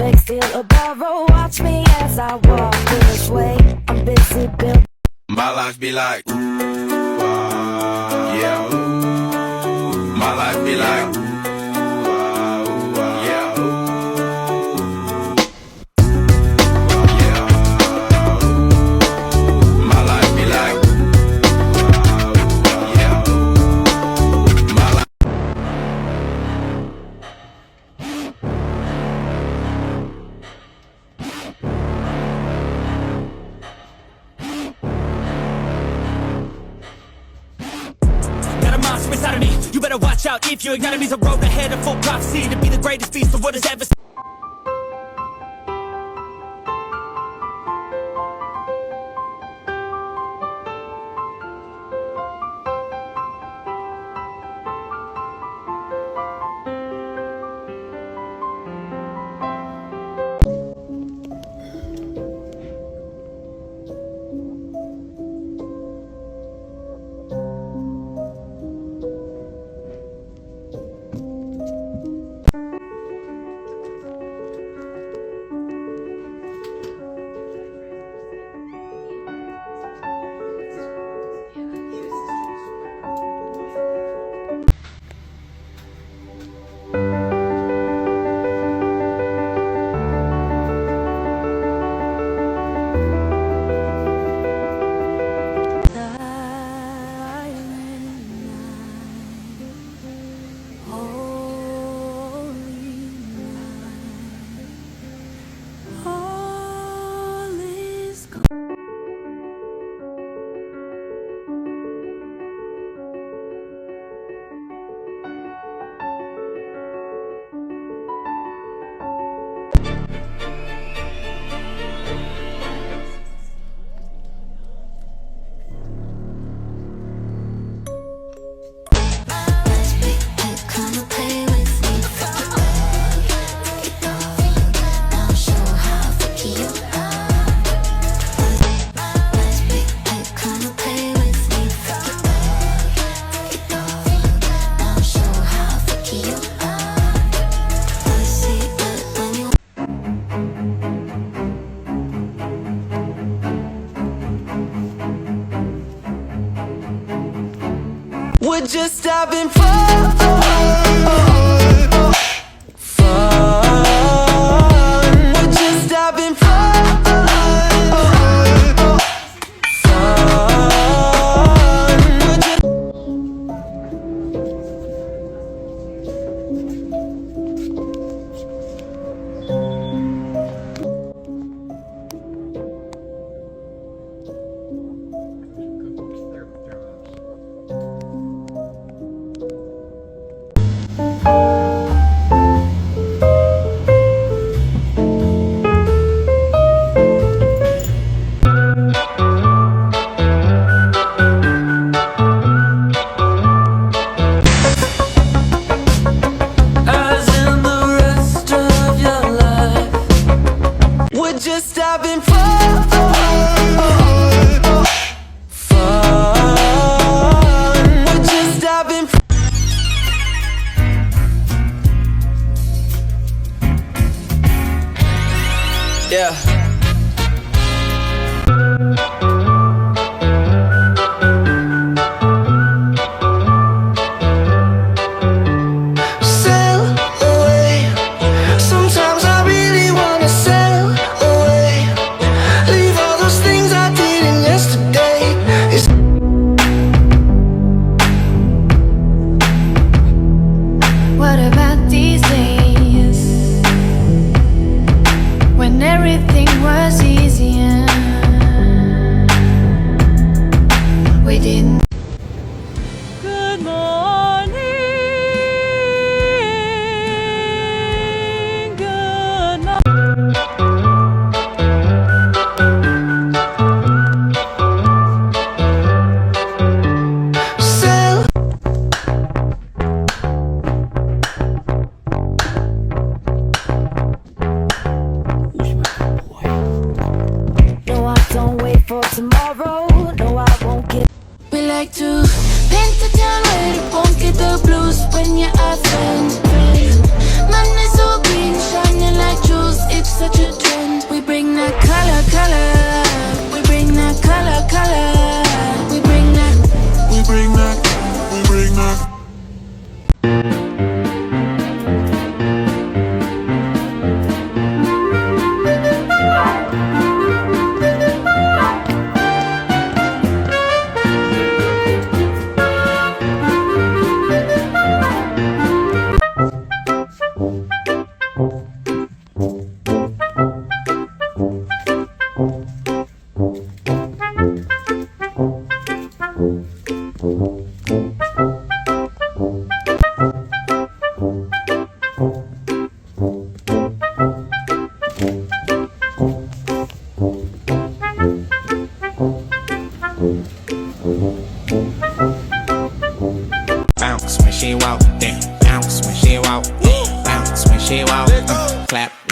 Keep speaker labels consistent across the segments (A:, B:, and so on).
A: beg, steal, or borrow. Watch me as I walk this way. I'm busy building.
B: My life be like, yeah. My life be like, yeah. My life be like, yeah. My life.
C: Got a monster inside of me. You better watch out if your enemy's a road ahead of full prophecy to be the greatest beast the world has ever seen.
D: We're just having fun. We're just having fun. We're just just having fun. We're just having fun. Yeah.
E: What about these days when everything was easier? We didn't. Good morning, good night.
A: For tomorrow, no, I won't get.
E: We like to paint the town where you won't get the blues when you're our friend. Man is so green, shining like jewels. It's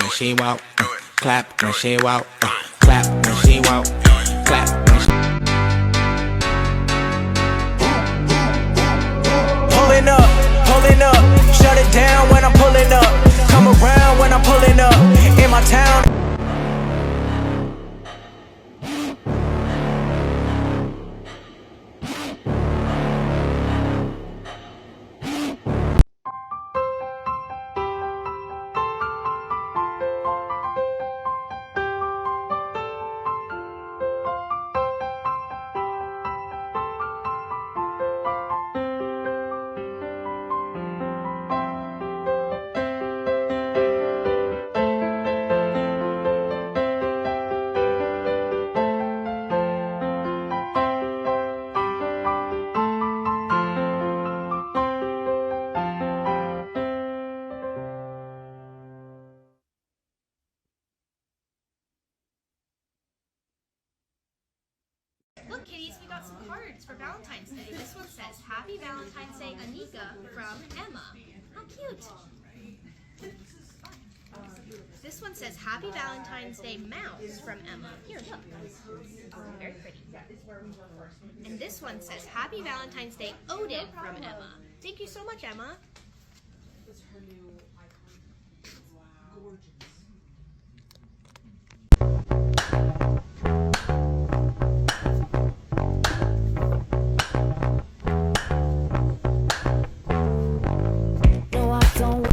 F: when she walk, clap when she walk, clap when she walk, clap when she.
C: Pulling up, shut it down when I'm pulling up. Come around when I'm pulling up in my town.
G: Look, kitties, we got some cards for Valentine's Day. This one says, Happy Valentine's Day, Anika, from Emma. How cute. This one says, Happy Valentine's Day, Mouse, from Emma. Here, look. Very pretty. And this one says, Happy Valentine's Day, Odin, from Emma. Thank you so much, Emma.
A: No, I don't.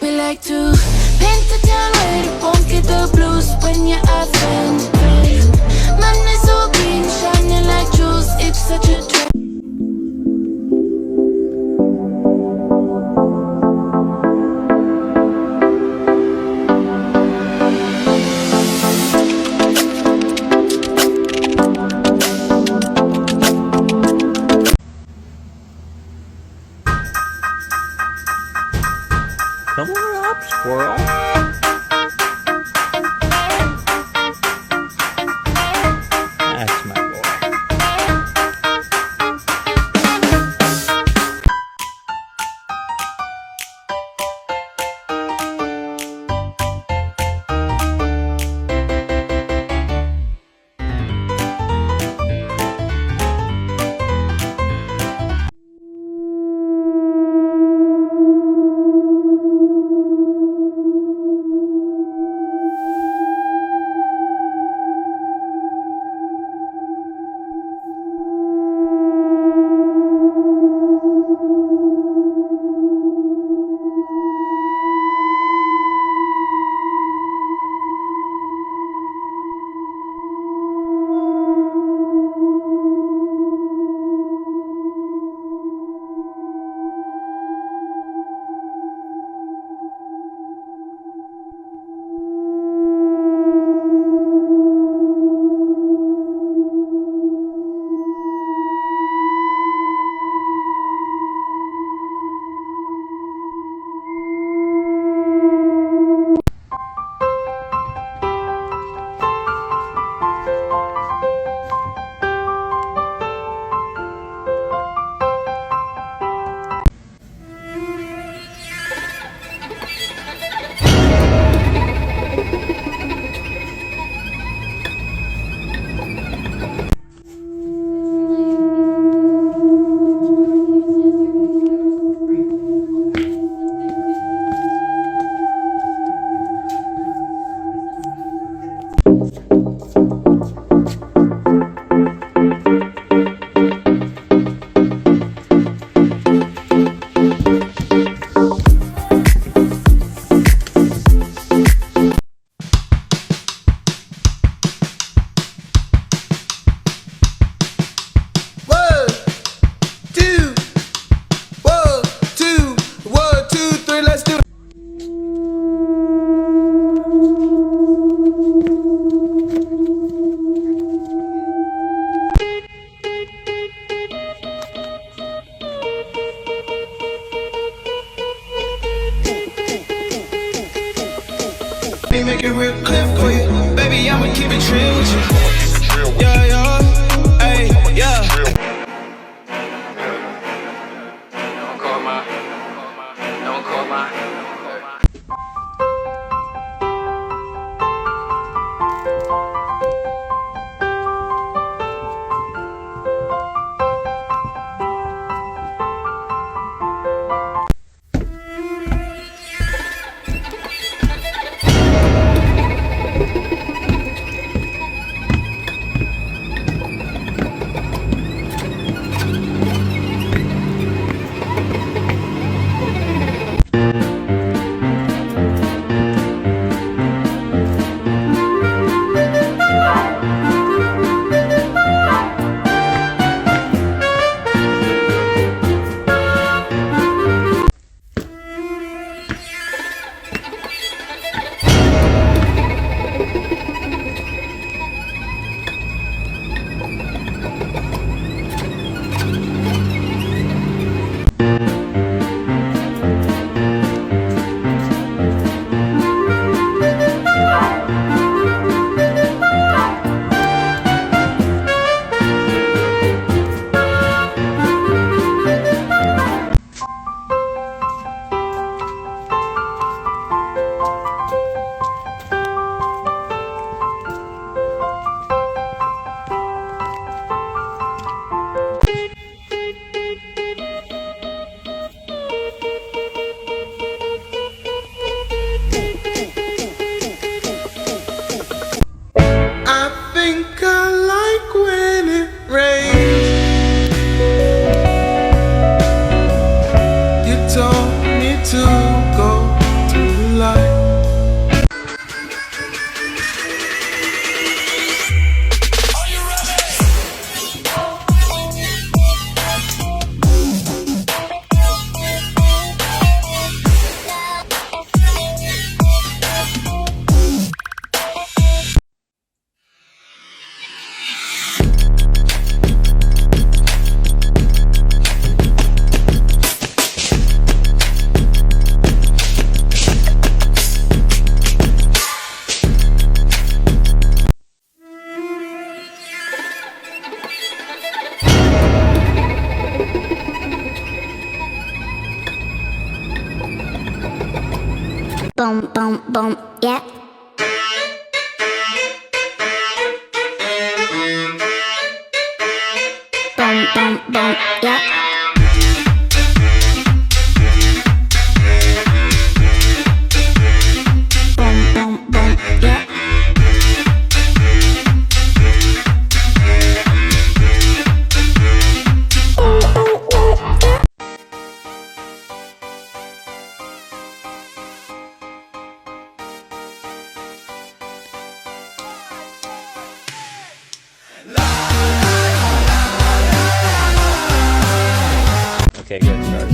E: We like to paint the town red, won't get the blues when you're a friend. Man is so green, shining like jewels, it's such a trend.
H: Come on up, squirrel. That's my boy.
D: make it real clear for you. Baby, I'ma keep it real with you. Yeah, yeah, hey, yeah.
B: Don't call my.
D: I think I like when it rains. You told me to go to the light.
E: Boom, boom, boom, yeah. Boom, boom, boom, yeah. Boom, boom, boom, yeah.
H: Okay, good start.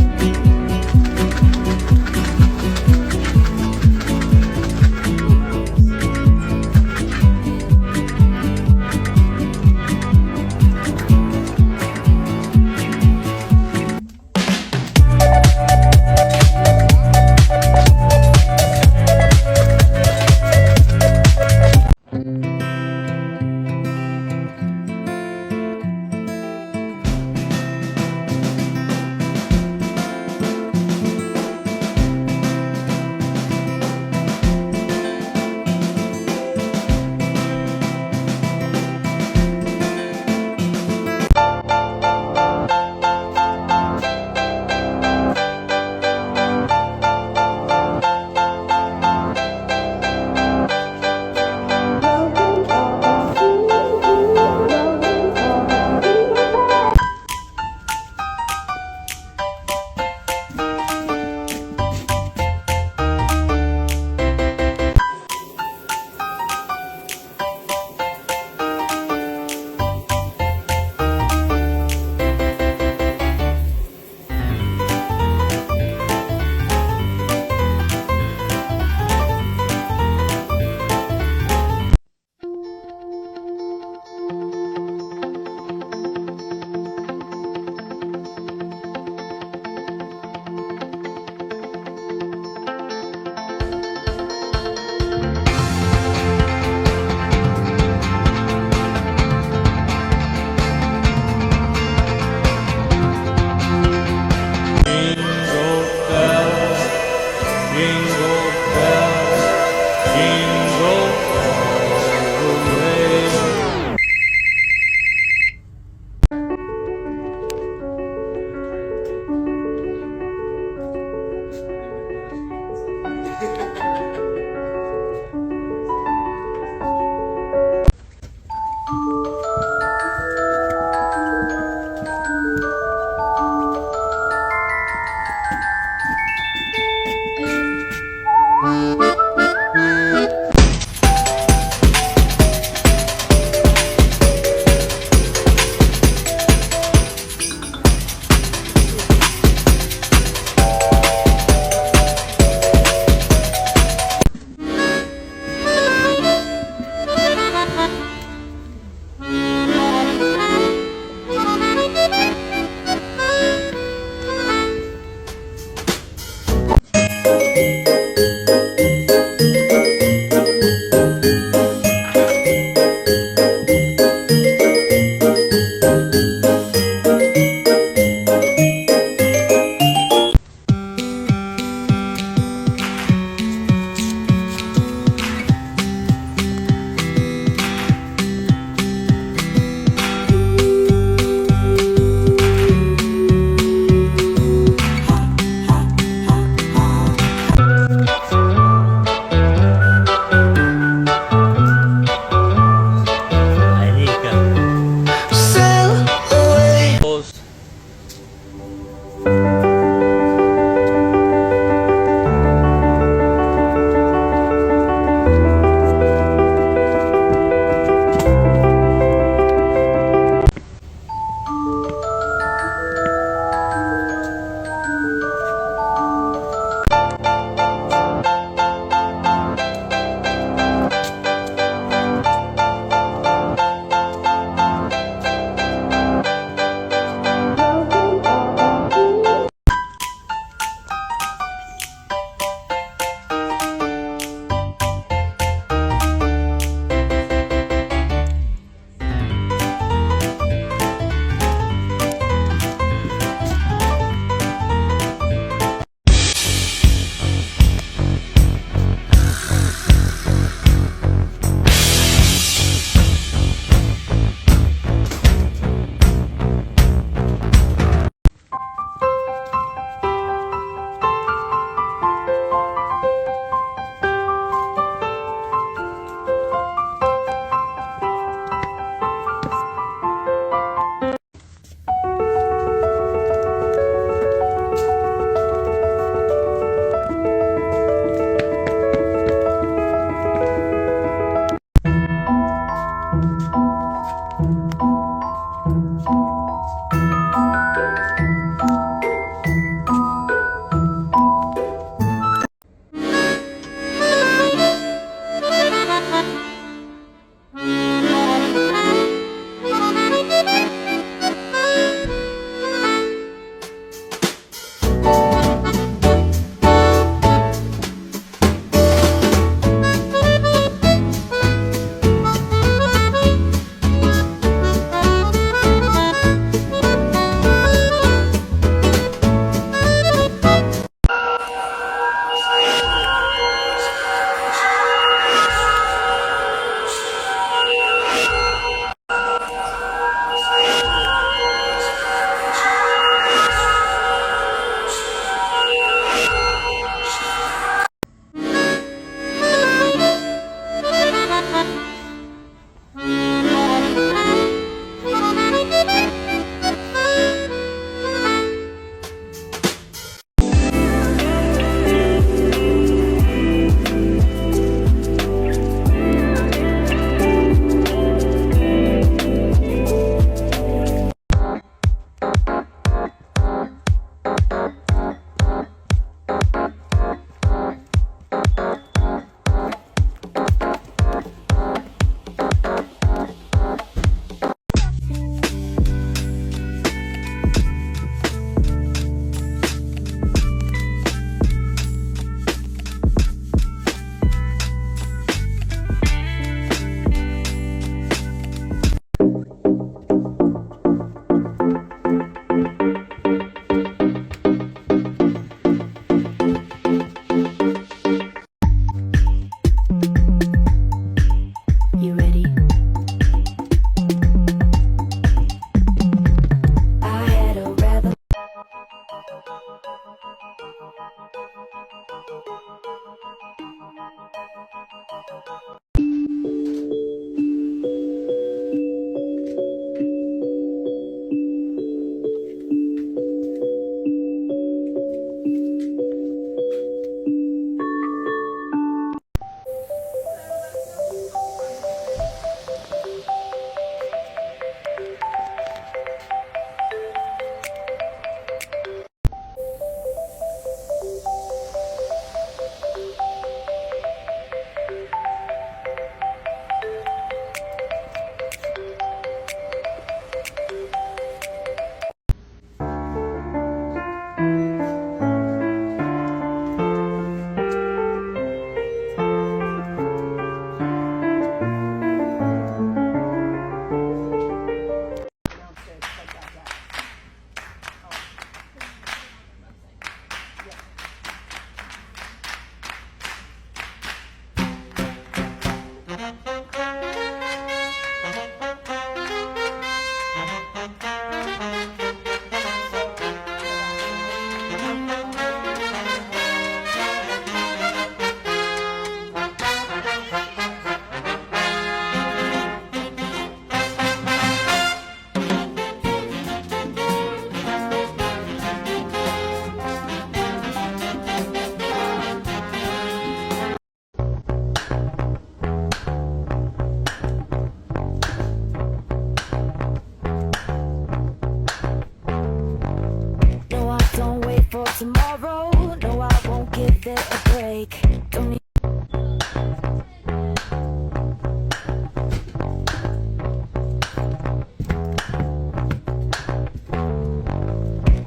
A: give it a break. Don't need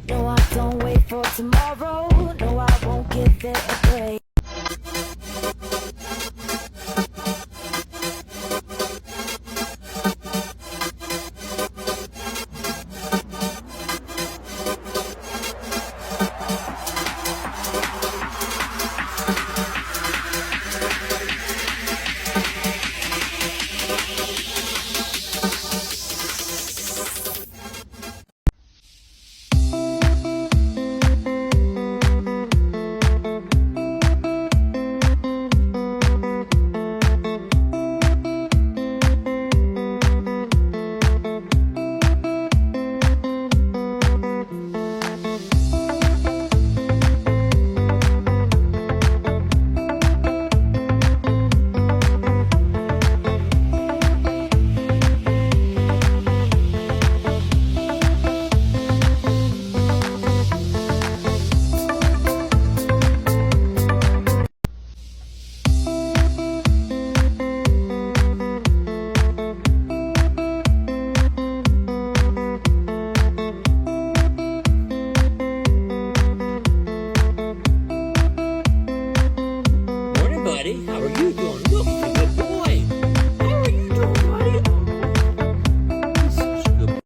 A: No, I don't wait for tomorrow. No, I won't give it a break.
C: Morning, buddy. How are you doing? Look, you're a good boy. How are you doing, buddy? You're such a good boy.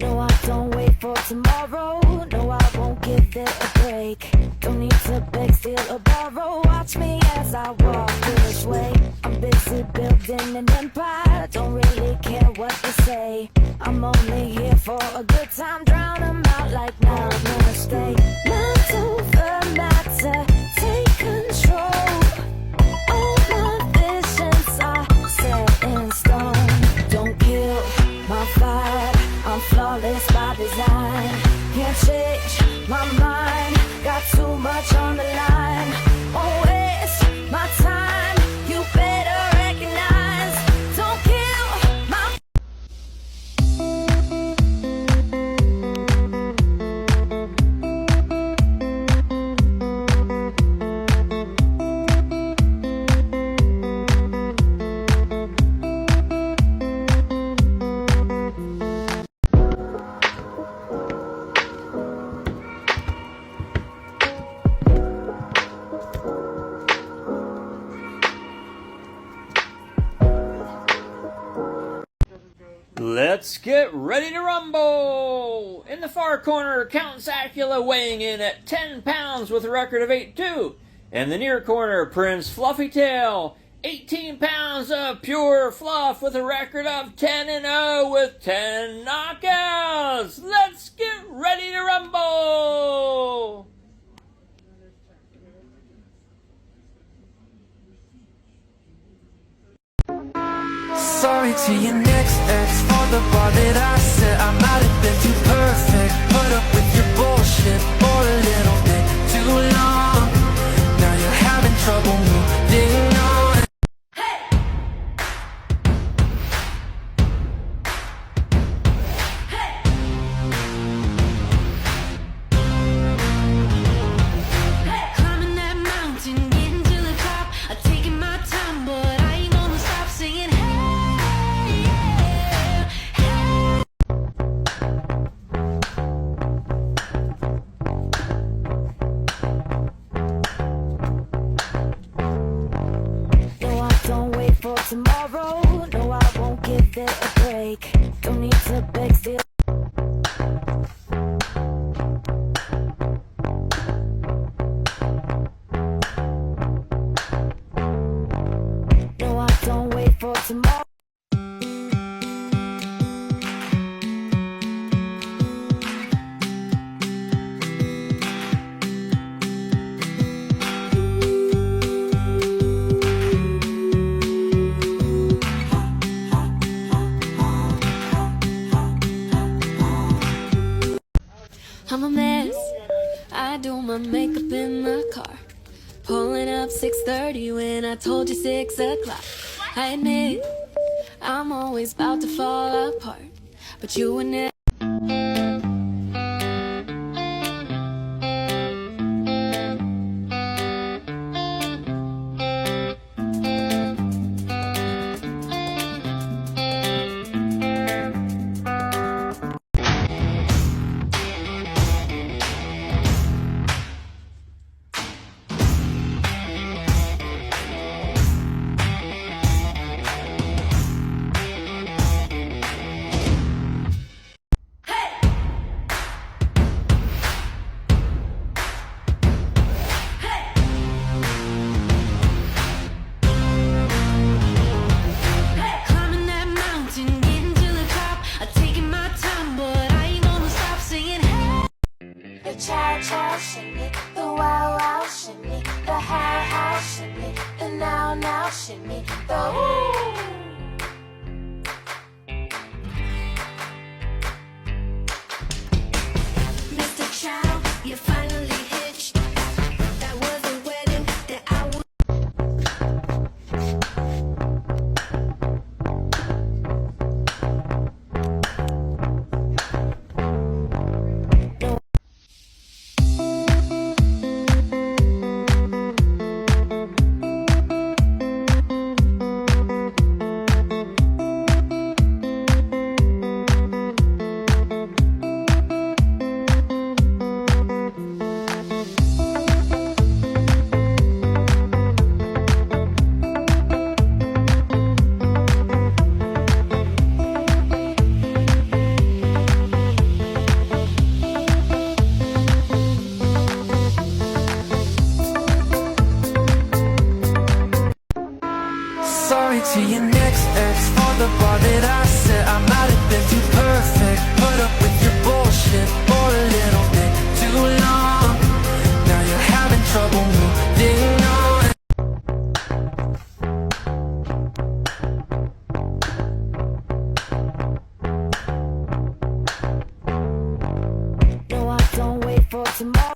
A: No, I don't wait for tomorrow. No, I won't give it a break. Don't need to beg, steal, or borrow. Watch me as I walk this way. I'm busy building an empire. Don't really care what you say. I'm only here for a good time. Drown 'em out like now, no mistake. Mind over matter, take control. All my visions are set in stone. Don't kill my vibe. I'm flawless by design. Can't change my mind. Got too much on the line. Won't waste my time. You better recognize. Don't kill my
H: Let's get ready to rumble! In the far corner, Count Sacula weighing in at 10 pounds with a record of 8-2. In the near corner, Prince Fluffytail, 18 pounds of pure fluff with a record of 10-0 with 10 knockouts. Let's get ready to rumble!
D: Sorry to your next ex for the bar that I set. I might have been too perfect. Put up with your bullshit for a little bit too long. Now you're having trouble moving on.
A: tomorrow. No, I won't give it a break. Don't need to beg, still. No, I don't wait for tomorrow.
E: I'm a mess. I do my makeup in the car. Pulling up 6:30 when I told you 6 o'clock. I admit I'm always about to fall apart, but you were never. Climbing that mountain, getting to the top. I'm taking my time, but I ain't gonna stop singing. Hey.
A: The chow chow shimmy, the wow wow shimmy, the how how shimmy, the now now shimmy, the ooh.
E: Mr. Chow, you finally hitched. That was the wedding that I wanted.
D: Sorry to your next ex for the bar that I set. I might have been too perfect, put up with your bullshit for a little bit too long. Now you're having trouble moving on.
A: No, I don't wait for tomorrow.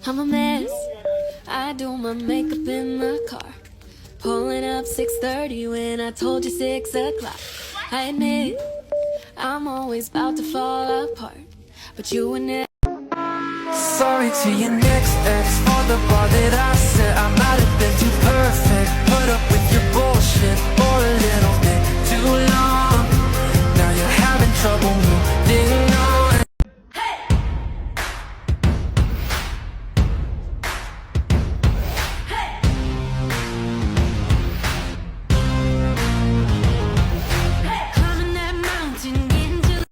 E: I'm a mess. I do my makeup in the car. Pulling up 6:30 when I told you 6 o'clock. I admit I'm always about to fall apart, but you were never.
D: Sorry to your next ex for the bar that I set. I might have been too perfect, put up with your bullshit for a little bit too long. Now you're having trouble moving on.
E: Climbing that mountain, getting to the.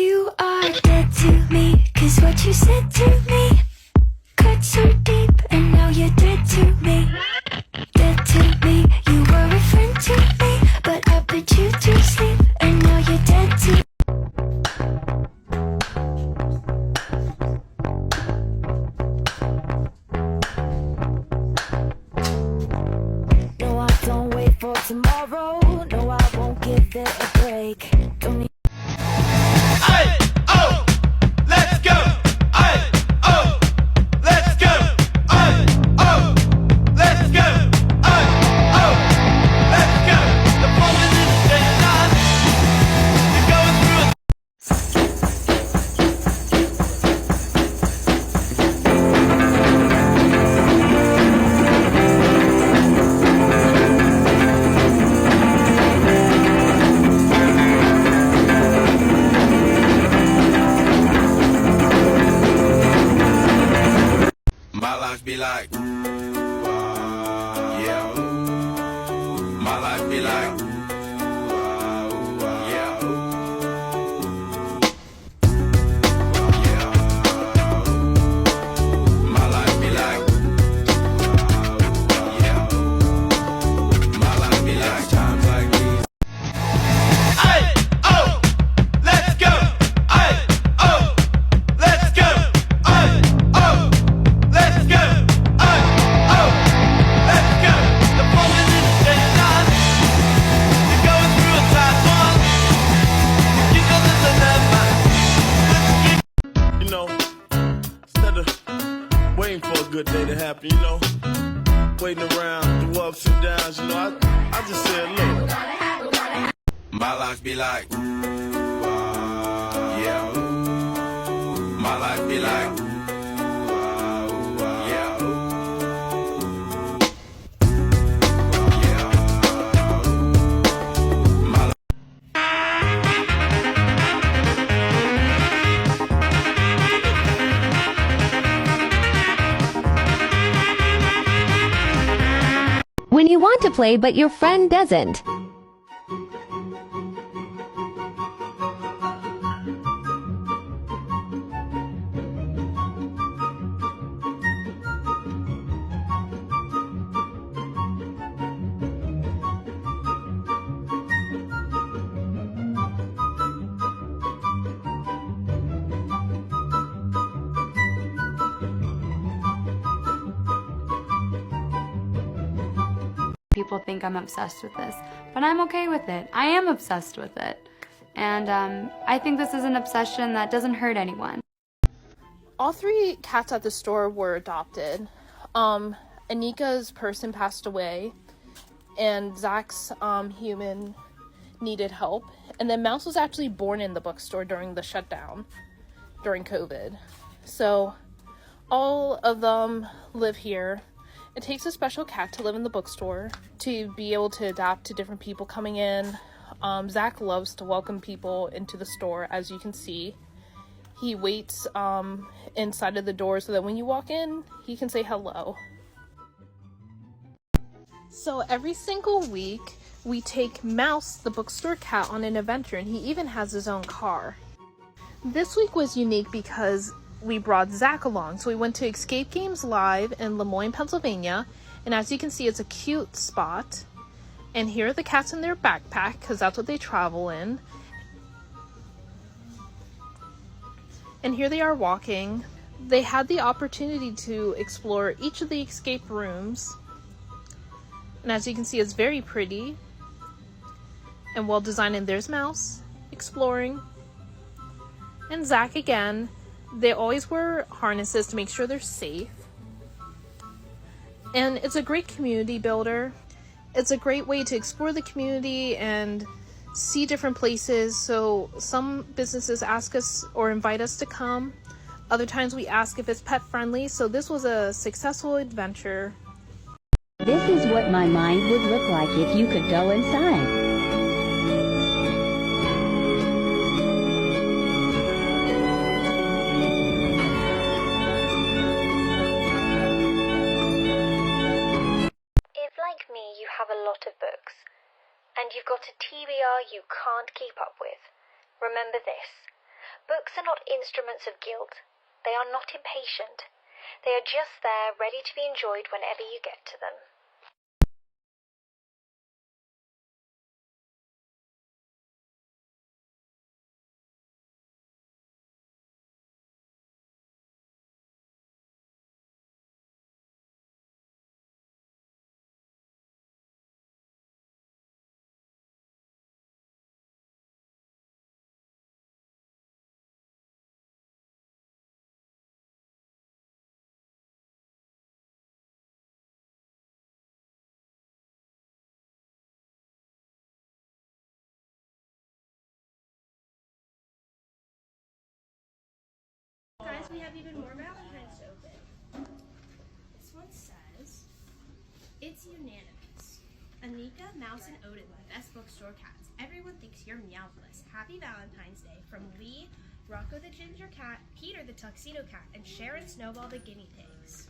A: You are dead to me, 'cause what you said to me cut so deep, and now you're dead to me. Dead to me, you were a friend to me, but I put you to sleep, and now you're dead to me. No, I don't wait for tomorrow. No, I won't give it a break. Don't need.
C: Let's go! Let's go! Let's go! Let's go! The moment is dead on. You're going through a
I: My life be like, yeah. My life be like, yeah. My life be like, yeah. My life be like times like these. Ay, oh, let's go. Ay, oh, let's go. Ay, oh, let's go. Ay, oh, let's go. The moment is dead. You're going through a tight one. You know there's a never. You know, instead of waiting for a good day to happen, you know, waiting around through ups and downs, you know, I just said, look. My life be like, yeah. My life be like, yeah. My life.
J: When you want to play but your friend doesn't.
K: People think I'm obsessed with this, but I'm okay with it. I am obsessed with it. And I think this is an obsession that doesn't hurt anyone.
L: All three cats at the store were adopted. Anika's person passed away, and Zach's human needed help. And then Mouse was actually born in the bookstore during the shutdown, during COVID. So all of them live here. It takes a special cat to live in the bookstore to be able to adapt to different people coming in. Zach loves to welcome people into the store, as you can see. He waits inside of the door so that when you walk in, he can say hello. So every single week, we take Mouse, the bookstore cat, on an adventure, and he even has his own car. This week was unique because we brought Zach along. So we went to Escape Games Live in Lemoyne, Pennsylvania, and as you can see, it's a cute spot. And here are the cats in their backpack, because that's what they travel in. And here they are walking. They had the opportunity to explore each of the escape rooms. And as you can see, it's very pretty and well designed. And there's Mouse exploring. And Zach again. They always wear harnesses to make sure they're safe. And it's a great community builder. It's a great way to explore the community and see different places. So some businesses ask us or invite us to come. Other times we ask if it's pet friendly. So this was a successful adventure.
J: This is what my mind would look like if you could go inside.
M: And you've got a TBR you can't keep up with. Remember this. Books are not instruments of guilt. They are not impatient. They are just there, ready to be enjoyed whenever you get to them.
G: Guys, we have even more Valentine's to open. This one says, it's unanimous. Anika, Mouse, and Odin, the best bookstore cats. Everyone thinks you're meowless. Happy Valentine's Day from Lee, Rocco the ginger cat, Peter the tuxedo cat, and Sharon Snowball the guinea pigs.